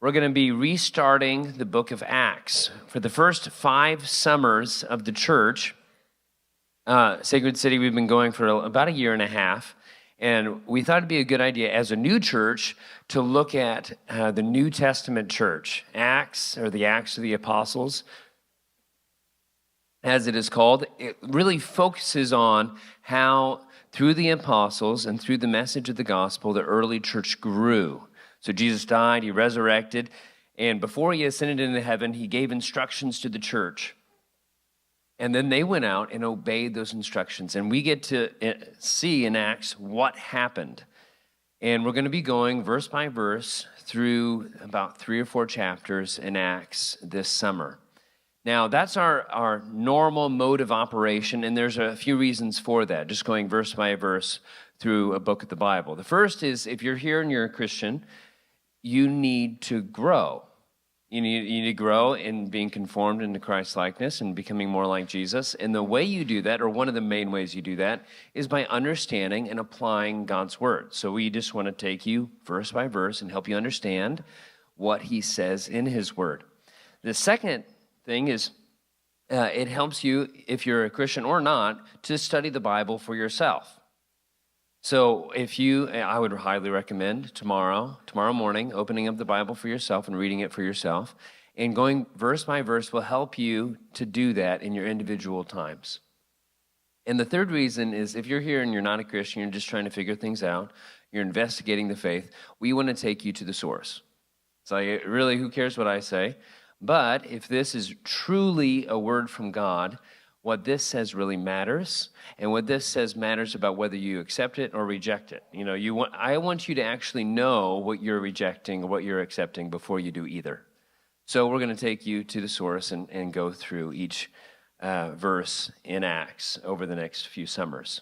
We're going to be restarting the book of Acts. For the first 5 summers of the church, Sacred City, we've been going for about a year and a half, and we thought it'd be a good idea as a new church to look at the New Testament church, Acts, or the Acts of the Apostles, as it is called. It really focuses on how, through the apostles and through the message of the gospel, the early church grew. So Jesus died, he resurrected, and before he ascended into heaven, he gave instructions to the church. And then they went out and obeyed those instructions. And we get to see in Acts what happened. And we're going to be going verse by verse through about 3 or 4 chapters in Acts this summer. Now, that's our normal mode of operation, and there's a few reasons for that, just going verse by verse through a book of the Bible. The first is, if you're here and you're a Christian, you need to grow. You need to grow in being conformed into Christ's likeness and becoming more like Jesus. And the way you do that, or one of the main ways you do that, is by understanding and applying God's word. So we just want to take you verse by verse and help you understand what he says in his word. The second thing is it helps you, if you're a Christian or not, to study the Bible for yourself. So I would highly recommend tomorrow morning, opening up the Bible for yourself and reading it for yourself. And going verse by verse will help you to do that in your individual times. And the third reason is, if you're here and you're not a Christian, you're just trying to figure things out, you're investigating the faith, we want to take you to the source. So really, who cares what I say? But if this is truly a word from God, what this says really matters, and what this says matters about whether you accept it or reject it. I want you to actually know what you're rejecting or what you're accepting before you do either. So we're going to take you to the source and go through each verse in Acts over the next few summers.